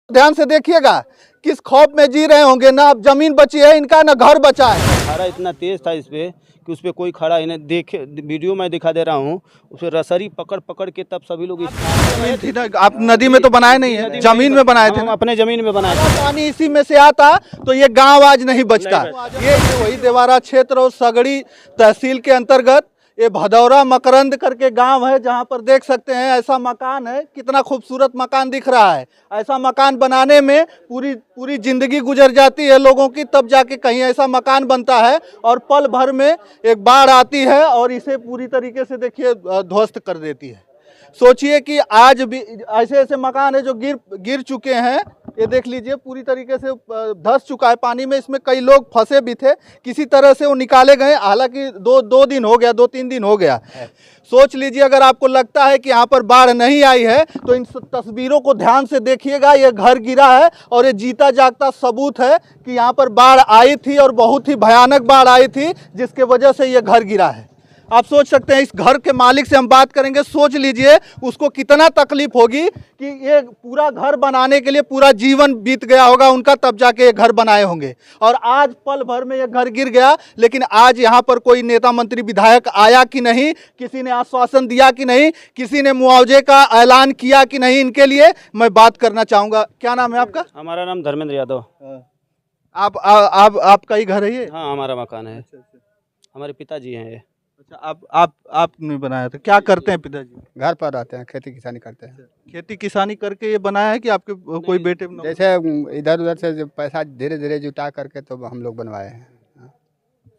ध्यान से देखिएगा, किस खौफ में जी रहे होंगे। ना अब जमीन बची है इनका, ना घर बचा है। धारा इतना तेज था इस पे कि उस पे कोई खड़ा इन्हें देखे, वीडियो में दिखा दे रहा हूँ, उसे रसरी पकड़ पकड़ के तब सभी लोग जमीन थी ना, आप नदी में तो बनाए नहीं है, जमीन में बनाए थे हम ना? अपने जमीन में बनाए थे। पानी इसी में से आता तो ये गांव आज नहीं बचता। ये वही देवारा क्षेत्र और सगड़ी तहसील के अंतर्गत ये भदौरा मकरंद करके गांव है, जहां पर देख सकते हैं ऐसा मकान है। कितना खूबसूरत मकान दिख रहा है। ऐसा मकान बनाने में पूरी पूरी जिंदगी गुजर जाती है लोगों की, तब जाके कहीं ऐसा मकान बनता है और पल भर में एक बाढ़ आती है और इसे पूरी तरीके से देखिए ध्वस्त कर देती है। सोचिए कि आज भी ऐसे ऐसे मकान है जो गिर चुके हैं। ये देख लीजिए पूरी तरीके से धंस चुका है पानी में। इसमें कई लोग फंसे भी थे, किसी तरह से वो निकाले गए। हालांकि दो दिन हो गया, 2-3 दिन हो गया। सोच लीजिए, अगर आपको लगता है कि यहाँ पर बाढ़ नहीं आई है तो इन तस्वीरों को ध्यान से देखिएगा। ये घर गिरा है और ये जीता जागता सबूत है कि यहाँ पर बाढ़ आई थी और बहुत ही भयानक बाढ़ आई थी, जिसके वजह से ये घर गिरा है। आप सोच सकते हैं, इस घर के मालिक से हम बात करेंगे। सोच लीजिए उसको कितना तकलीफ होगी कि ये पूरा घर बनाने के लिए पूरा जीवन बीत गया होगा उनका, तब जाके ये घर बनाए होंगे। और आज पल भर में ये घर गिर गया। लेकिन आज यहाँ पर कोई नेता मंत्री विधायक आया कि नहीं, किसी ने आश्वासन दिया कि नहीं, किसी ने मुआवजे का ऐलान किया कि नहीं, इनके लिए मैं बात करना चाहूँगा। क्या नाम है आपका? हमारा नाम धर्मेंद्र यादव। आपका ही घर है ये? हाँ, हमारा मकान है। हमारे पिताजी हैं ये। अच्छा, आपने बनाया था? क्या करते हैं पिताजी? घर पर रहते हैं, खेती किसानी करते हैं। खेती किसानी करके ये बनाया है कि आपके कोई बेटे? जैसे इधर उधर से जो पैसा धीरे धीरे जुटा करके तो हम लोग बनवाए हैं।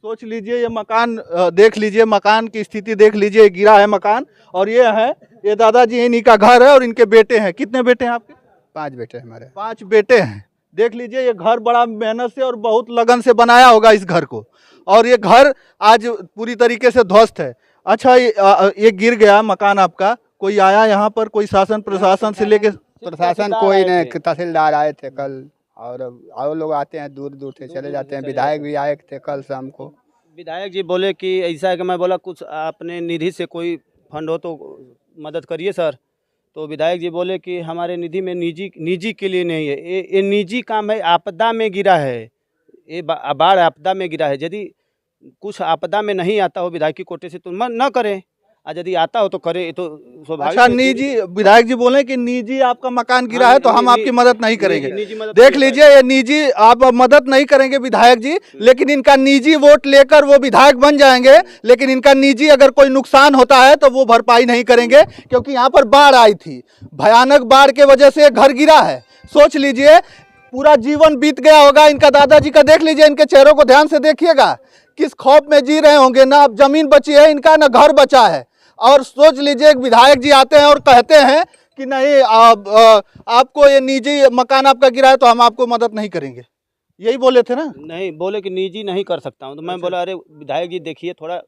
सोच लीजिए ये मकान देख लीजिए, मकान की स्थिति देख लीजिए। गिरा है मकान और ये है, ये दादाजी इन्हीं का घर है और इनके बेटे हैं। कितने बेटे हैं आपके? 5 बेटे हमारे। 5 बेटे हैं। देख लीजिए, ये घर बड़ा मेहनत से और बहुत लगन से बनाया होगा इस घर को, और ये घर आज पूरी तरीके से ध्वस्त है। अच्छा, ये गिर गया मकान आपका, कोई आया यहाँ पर? कोई शासन प्रशासन से लेके? प्रशासन कोई नहीं, तहसीलदार आए थे कल, और लोग आते हैं दूर दूर से चले जाते हैं। विधायक भी आए थे कल शाम को। विधायक जी बोले कि ऐसा है कि मैं बोला कुछ अपने निधि से कोई फंड हो तो मदद करिए सर। तो विधायक जी बोले कि हमारे निधि में निजी के लिए नहीं है, ये निजी काम है, आपदा में गिरा है, ये बाढ़ आपदा में गिरा है। यदि कुछ आपदा में नहीं आता हो विधायक की कोटे से तो न करें, और यदि आता हो तो करे। ये तो स्वाभाविक। अच्छा, निजी विधायक जी बोले कि निजी आपका मकान गिरा है तो हम आपकी मदद नहीं करेंगे। देख लीजिए, ये निजी आप मदद नहीं करेंगे विधायक जी, लेकिन इनका निजी वोट लेकर वो विधायक बन जाएंगे। लेकिन इनका निजी अगर कोई नुकसान होता है तो वो भरपाई नहीं करेंगे, क्योंकि यहाँ पर बाढ़ आई थी। भयानक बाढ़ के वजह से घर गिरा है। सोच लीजिए, पूरा जीवन बीत गया होगा इनका। दादाजी का देख लीजिए, इनके चेहरों को ध्यान से देखिएगा, किस खौफ में जी रहे होंगे। ना अब जमीन बची है इनका, ना घर बचा है। और सोच लीजिए, एक विधायक जी आते हैं और कहते हैं कि नहीं, आपको ये निजी मकान आपका गिरा है तो हम आपको मदद नहीं करेंगे। यही बोले थे ना? नहीं, बोले कि निजी नहीं कर सकता हूँ। तो मैं बोला अरे विधायक जी देखिए, थोड़ा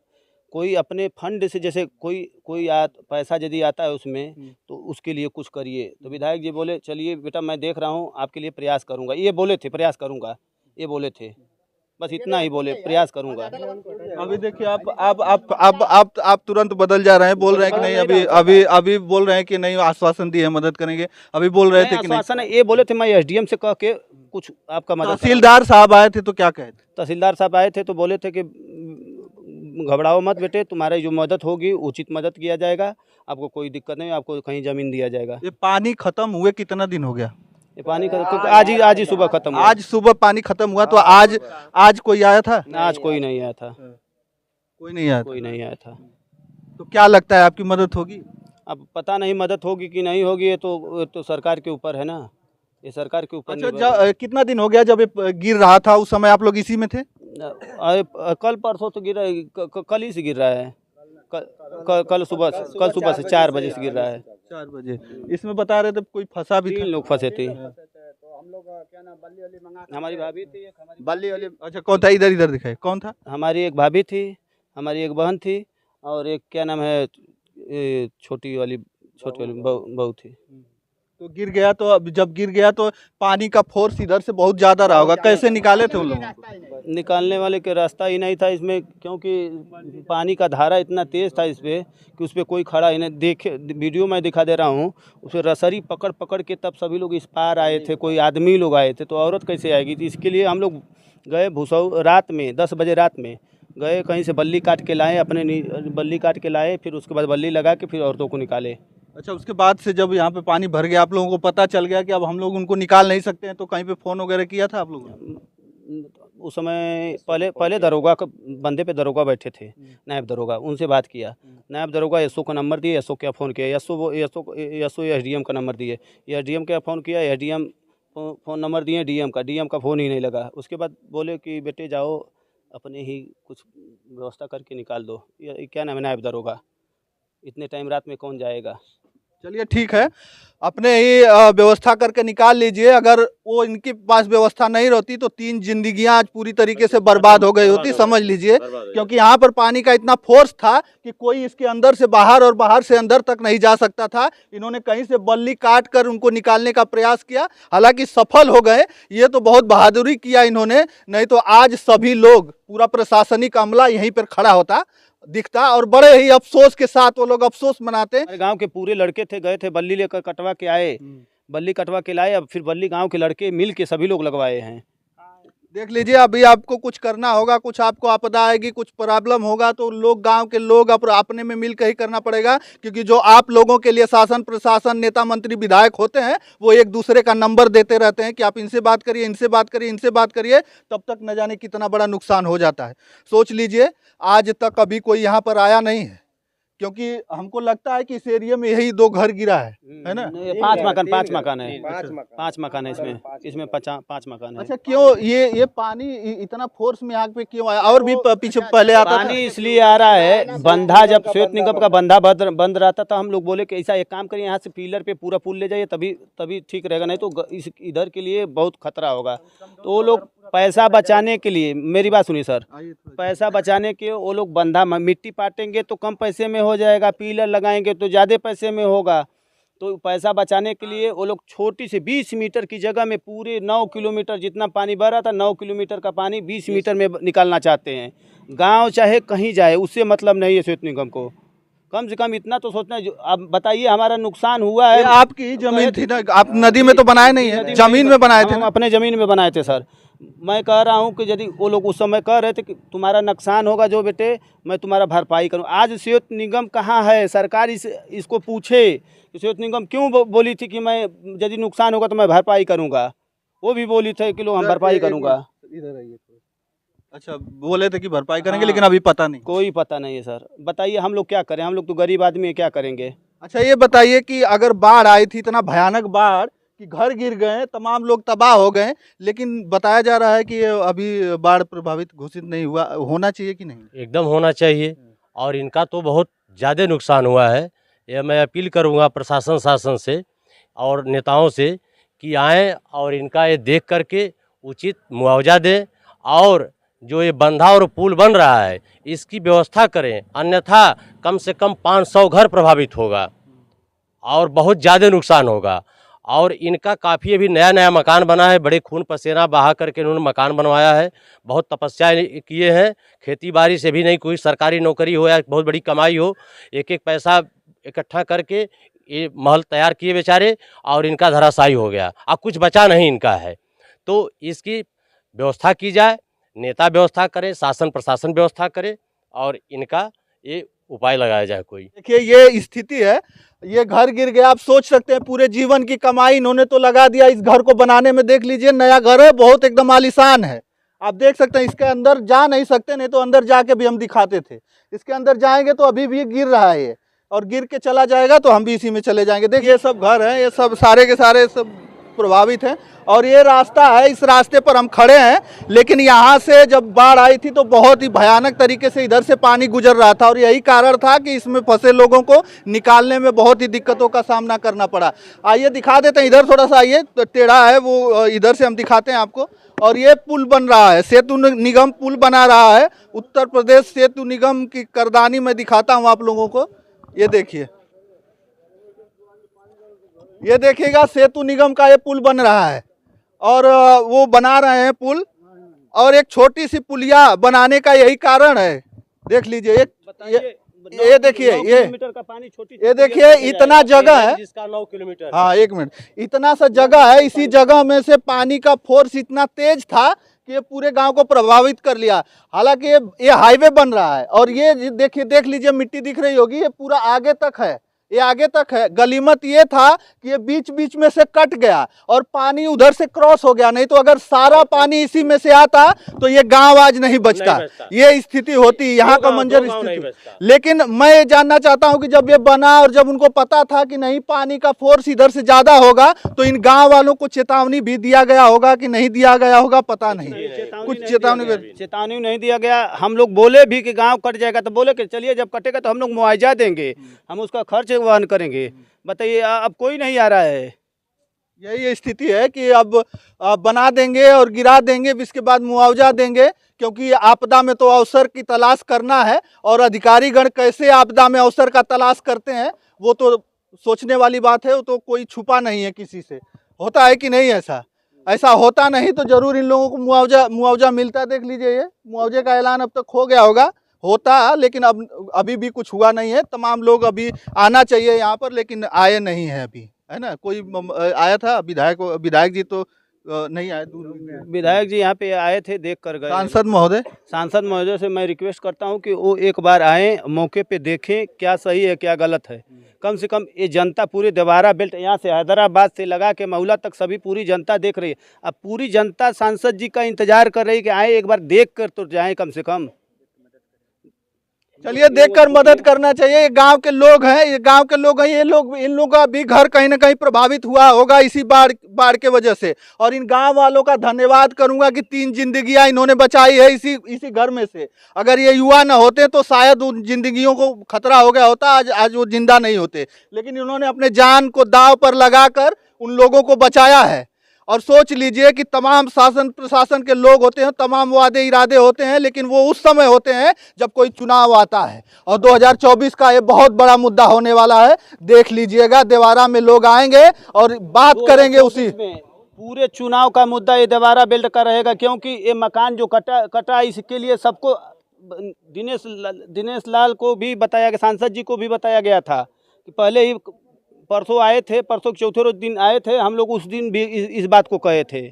कोई अपने फंड से, जैसे कोई पैसा यदि आता है उसमें तो उसके लिए कुछ करिए। तो विधायक जी बोले चलिए बेटा, मैं देख रहा हूँ, आपके लिए प्रयास करूँगा। ये बोले थे प्रयास करूँगा, ये बोले थे, बस इतना ही बोले, प्रयास करूँगा। अभी देखिए, आप तुरंत बदल जा रहे हैं, बोल रहे हैं कि नहीं, अभी बोल रहे हैं कि नहीं, आश्वासन दिए मदद करेंगे। अभी बोल रहे थे कि नहीं, आश्वासन ये बोले थे, मैं एसडीएम से कह के कुछ आपका मदद। तहसीलदार साहब आए थे तो क्या कहे थे? तहसीलदार साहब आए थे तो बोले थे कि घबराओ मत बेटे, तुम्हारी जो मदद होगी उचित मदद किया जाएगा, आपको कोई दिक्कत नहीं, आपको कहीं ज़मीन दिया जाएगा। ये पानी खत्म हुए कितना दिन हो गया? ये पानी का आज ही सुबह खत्म हुआ। आज सुबह पानी खत्म हुआ तो आज कोई आया था? आज कोई नहीं आया था। कोई नहीं आया? कोई नहीं आया था। तो क्या लगता है, आपकी मदद होगी? अब पता नहीं मदद होगी कि नहीं होगी, ये तो सरकार के ऊपर है ना, ये सरकार के ऊपर। अच्छा, कितना दिन हो गया जब ये गिर रहा था? उस समय आप लोग इसी में थे? कल परसों तो गिर रहा है, कल ही से गिर रहा है। कल सुबह से 4 बजे से गिर रहा है। 4 बजे। इसमें बता रहे थे कोई फंसा भी था? 3 लोग फंसे थे। तो हम लोग क्या नाम, बल्ली वाली मंगा, हमारी भाभी थी, बल्ली वाली। अच्छा, कौन था? इधर दिखाए, कौन था? हमारी एक भाभी थी, हमारी एक बहन थी, और एक क्या नाम है, छोटी वाली बहू थी। तो गिर गया, तो अब जब गिर गया तो पानी का फोर्स इधर से बहुत ज्यादा रहा होगा, कैसे निकाले थे उन लोगों को? निकालने वाले के रास्ता ही नहीं था इसमें, क्योंकि पानी का धारा इतना तेज़ था इस पे कि उस पर कोई खड़ा ही नहीं। देखे वीडियो मैं दिखा दे रहा हूँ, उस पर रसरी पकड़ पकड़ के तब सभी लोग इस पार आए थे, कोई आदमी लोग आए थे, तो औरत कैसे आएगी? तो इसके लिए हम लोग गए भूसौ रात में 10 बजे रात में गए, कहीं से बल्ली काट के लाए, बल्ली काट के लाए, फिर उसके बाद बल्ली लगा के फिर औरतों को निकाले। अच्छा, उसके बाद से जब यहाँ पे पानी भर गया, आप लोगों को पता चल गया कि अब हम लोग उनको निकाल नहीं सकते हैं, तो कहीं पे फ़ोन वगैरह किया था आप लोगों ने? उस समय पहले दरोगा का बंदे पे दरोगा बैठे थे, नायब दरोगा, उनसे बात किया। नायब दरोगा एसओ का नंबर दिए, एसओ क्या फ़ोन किया, एसओ एसडीएम का नंबर दिए, एसडीएम क्या फ़ोन किया, एसडीएम फ़ोन नंबर दिए डीएम का फ़ोन ही नहीं लगा। उसके बाद बोले कि बेटे जाओ अपने ही कुछ व्यवस्था करके निकाल दो। ये क्या नाम है, नायब दरोगा, इतने टाइम रात में कौन जाएगा? चलिए ठीक है, अपने ही व्यवस्था करके निकाल लीजिए। अगर वो इनके पास व्यवस्था नहीं रहती तो 3 जिंदगियां आज पूरी तरीके से बर्बाद हो गई होती, समझ लीजिए। क्योंकि यहाँ पर पानी का इतना फोर्स था कि कोई इसके अंदर से बाहर और बाहर से अंदर तक नहीं जा सकता था। इन्होंने कहीं से बल्ली काट कर उनको निकालने का प्रयास किया, हालांकि सफल हो गए। ये तो बहुत बहादुरी किया इन्होंने, नहीं तो आज सभी लोग, पूरा प्रशासनिक अमला यहीं पर खड़ा होता दिखता, और बड़े ही अफसोस के साथ वो लोग अफसोस मनाते। हमारे गांव के पूरे लड़के थे, गए थे बल्ली लेकर कटवा के आए, बल्ली कटवा के लाए, अब फिर बल्ली गांव के लड़के मिल के सभी लोग लगवाए हैं। देख लीजिए, अभी आपको कुछ करना होगा, कुछ आपको आपदा आएगी, कुछ प्रॉब्लम होगा तो लोग, गांव के लोग अपने में मिलकर ही करना पड़ेगा। क्योंकि जो आप लोगों के लिए शासन प्रशासन, नेता मंत्री विधायक होते हैं, वो एक दूसरे का नंबर देते रहते हैं कि आप इनसे बात करिए, इनसे बात करिए, इनसे बात करिए, तब तक न जाने कितना बड़ा नुकसान हो जाता है। सोच लीजिए, आज तक अभी कोई यहाँ पर आया नहीं है, क्योंकि हमको लगता है कि इस एरिया में यही 2 घर गिरा है ना? 5 मकान है, 5 मकान है इसमें 5 मकान है। अच्छा, क्यों ये पानी इतना फोर्स में आग पे क्यों आया? और भी पीछे पहले आता था? पानी इसलिए आ रहा है, बंधा जब श्वेत निगम का बंधा बंद रहता था, हम लोग बोले कि ऐसा एक काम करिए, यहाँ से पिलर पे पूरा पुल ले जाइए, तभी ठीक रहेगा, नहीं तो इधर के लिए बहुत खतरा होगा। तो वो लोग पैसा बचाने के लिए, मेरी बात सुनिए सर, पैसा बचाने के वो लोग बंधा मिट्टी पाटेंगे तो कम पैसे में हो जाएगा, पिलर लगाएंगे तो ज़्यादा पैसे में होगा। तो पैसा बचाने के लिए वो लोग छोटी से 20 मीटर की जगह में पूरे 9 किलोमीटर जितना पानी बह रहा था, 9 किलोमीटर का पानी 20 मीटर में निकालना चाहते हैं। गांव चाहे कहीं जाए, उससे मतलब नहीं है श्वेत निगम को। कम से कम इतना तो सोचना है। अब बताइए, हमारा नुकसान हुआ है। आपकी जमीन थी ना, आप नदी में तो बनाए नहीं है, जमीन में बनाए थे? हम अपने ज़मीन में बनाए थे सर। मैं कह रहा हूँ कि यदि वो लोग उस समय कह रहे थे कि तुम्हारा नुकसान होगा जो बेटे, मैं तुम्हारा भरपाई करूँ। आज श्वेत निगम कहाँ है? सरकार इसको पूछे कि श्वेत निगम क्यों बोली थी कि मैं यदि नुकसान होगा तो मैं भरपाई करूँगा। वो भी बोली थे कि लो हम भरपाई करूँगा। इधर आइए। अच्छा, बोले थे कि भरपाई करेंगे, लेकिन अभी पता नहीं, कोई पता नहीं है सर। बताइए हम लोग क्या करें? हम लोग तो गरीब आदमी है, क्या करेंगे? अच्छा, ये बताइए कि अगर बाढ़ आई थी, इतना भयानक बाढ़ कि घर गिर गए, तमाम लोग तबाह हो गए, लेकिन बताया जा रहा है कि अभी बाढ़ प्रभावित घोषित नहीं हुआ, होना चाहिए कि नहीं? एकदम होना चाहिए, और इनका तो बहुत ज़्यादा नुकसान हुआ है। ये मैं अपील करूँगा प्रशासन शासन से और नेताओं से कि आएँ और इनका ये देख करके उचित मुआवजा दें, और जो ये बंधा और पुल बन रहा है इसकी व्यवस्था करें, अन्यथा कम से कम 500 घर प्रभावित होगा और बहुत ज़्यादा नुकसान होगा। और इनका काफ़ी अभी नया मकान बना है, बड़े खून पसीना बहा करके इन्होंने मकान बनवाया है, बहुत तपस्या किए हैं। खेती बाड़ी से भी नहीं, कोई सरकारी नौकरी हो या बहुत बड़ी कमाई हो, एक एक पैसा इकट्ठा करके ये महल तैयार किए बेचारे, और इनका धराशायी हो गया, अब कुछ बचा नहीं इनका है। तो इसकी व्यवस्था की जाए, नेता व्यवस्था करे, शासन प्रशासन व्यवस्था करे, और इनका ये उपाय लगाया जाए कोई। देखिए, ये स्थिति है, ये घर गिर गया। आप सोच सकते हैं, पूरे जीवन की कमाई इन्होंने तो लगा दिया इस घर को बनाने में। देख लीजिए, नया घर है, बहुत एकदम आलीशान है। आप देख सकते हैं, इसके अंदर जा नहीं सकते, नहीं तो अंदर जाके भी हम दिखाते थे। इसके अंदर जाएंगे तो अभी भी गिर रहा है ये, और गिर के चला जाएगा तो हम भी इसी में चले जाएंगे। देखिए, ये सब घर हैं, ये सब सारे के सारे सब प्रभावित हैं। और ये रास्ता है, इस रास्ते पर हम खड़े हैं, लेकिन यहाँ से जब बाढ़ आई थी तो बहुत ही भयानक तरीके से इधर से पानी गुजर रहा था, और यही कारण था कि इसमें फंसे लोगों को निकालने में बहुत ही दिक्कतों का सामना करना पड़ा। आइए दिखा देते हैं, इधर थोड़ा सा आइए, तो टेढ़ा है वो, इधर से हम दिखाते हैं आपको। और ये पुल बन रहा है, सेतु निगम पुल बना रहा है, उत्तर प्रदेश सेतु निगम की करदानी में दिखाता हूँ आप लोगों को। ये देखिए, ये देखिएगा सेतु निगम का ये पुल बन रहा है और वो बना रहे हैं पुल, और एक छोटी सी पुलिया बनाने का यही कारण है। देख लीजिए ये देखिए, ये किलोमीटर का पानी छोटी ये देखिए इतना जगह है, जिसका 9 किलोमीटर। हाँ एक मिनट, इतना सा जगह है, इसी जगह में से पानी का फोर्स इतना तेज था कि ये पूरे गांव को प्रभावित कर लिया। हालांकि ये हाईवे बन रहा है और ये देखिए, देख लीजिए मिट्टी दिख रही होगी, ये पूरा आगे तक है, ये आगे तक है। गलीमत ये था कि ये बीच बीच में से कट गया और पानी उधर से क्रॉस हो गया, नहीं तो अगर सारा पानी इसी में से आता तो ये गांव आज नहीं बचता, ये स्थिति होती, यहाँ का मंजर स्थिति। लेकिन मैं ये जानना चाहता हूँ कि जब ये बना और जब उनको पता था कि नहीं पानी का फोर्स इधर से ज्यादा होगा, तो इन गाँव वालों को चेतावनी भी दिया गया होगा कि नहीं दिया गया होगा, पता नहीं, कुछ चेतावनी नहीं दिया गया। हम लोग बोले भी कि गांव कट जाएगा, तो बोले कि चलिए जब कटेगा तो हम लोग मुआवजा देंगे, हम उसका खर्च वहन करेंगे। बताइए अब कोई नहीं आ रहा है। यही स्थिति है कि अब बना देंगे और गिरा देंगे, इसके बाद मुआवजा देंगे, क्योंकि आपदा में तो अवसर की तलाश करना है और अधिकारीगण कैसे आपदा में अवसर का तलाश करते हैं वो तो सोचने वाली बात है, वो तो कोई छुपा नहीं है किसी से। होता है कि नहीं ऐसा होता नहीं तो जरूर इन लोगों को मुआवजा मिलता। देख लीजिए ये मुआवजे का ऐलान अब तक हो गया होता, लेकिन अब अभी भी कुछ हुआ नहीं है। तमाम लोग अभी आना चाहिए यहाँ पर, लेकिन आए नहीं है अभी, है ना। कोई आया था विधायक जी तो नहीं आए, विधायक जी यहाँ पे आए थे, देख कर गए। सांसद महोदय से मैं रिक्वेस्ट करता हूँ कि वो एक बार आए, मौके पे देखें क्या सही है क्या गलत है। कम से कम ये जनता पूरे देवारा बेल्ट यहाँ से हैदराबाद से लगा के महुला तक सभी पूरी जनता देख रही है। अब पूरी जनता सांसद जी का इंतजार कर रही है कि आए एक बार देख कर तो जाएं कम से कम। चलिए देखकर मदद करना चाहिए। ये गांव के लोग हैं, इन लोगों का भी घर कहीं ना कहीं प्रभावित हुआ होगा इसी बाढ़ के वजह से, और इन गांव वालों का धन्यवाद करूंगा कि 3 जिंदगियां इन्होंने बचाई है इसी घर में से। अगर ये युवा न होते तो शायद उन जिंदगियों को खतरा हो गया होता, आज वो जिंदा नहीं होते। लेकिन इन्होंने अपने जान को दांव पर लगाकर उन लोगों को बचाया है। और सोच लीजिए कि तमाम शासन प्रशासन के लोग होते हैं, तमाम वादे इरादे होते हैं, लेकिन वो उस समय होते हैं जब कोई चुनाव आता है। और 2024 का ये बहुत बड़ा मुद्दा होने वाला है। देख लीजिएगा देवारा में लोग आएंगे और बात करेंगे उसी पूरे चुनाव का मुद्दा ये देवारा बेल्ट का रहेगा, क्योंकि ये मकान जो कटा इसके लिए सबको दिनेश लाल को भी बताया गया, सांसद जी को भी बताया गया था कि पहले ही परसों आए थे, परसों चौथे रोज दिन आए थे, हम लोग उस दिन भी इस बात को कहे थे।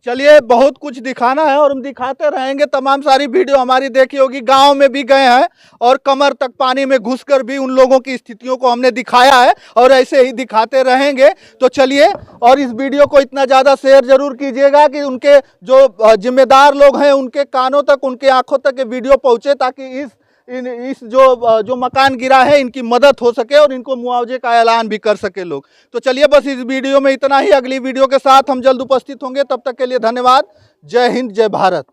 चलिए बहुत कुछ दिखाना है और हम दिखाते रहेंगे। तमाम सारी वीडियो हमारी देखी होगी, गांव में भी गए हैं और कमर तक पानी में घुसकर भी उन लोगों की स्थितियों को हमने दिखाया है और ऐसे ही दिखाते रहेंगे। तो चलिए, और इस वीडियो को इतना ज़्यादा शेयर जरूर कीजिएगा कि उनके जो जिम्मेदार लोग हैं उनके कानों तक, उनके आंखों तक ये वीडियो पहुँचे, ताकि इस जो मकान गिरा है इनकी मदद हो सके और इनको मुआवजे का ऐलान भी कर सके लोग। तो चलिए बस इस वीडियो में इतना ही। अगली वीडियो के साथ हम जल्द उपस्थित होंगे, तब तक के लिए धन्यवाद। जय हिंद, जय भारत।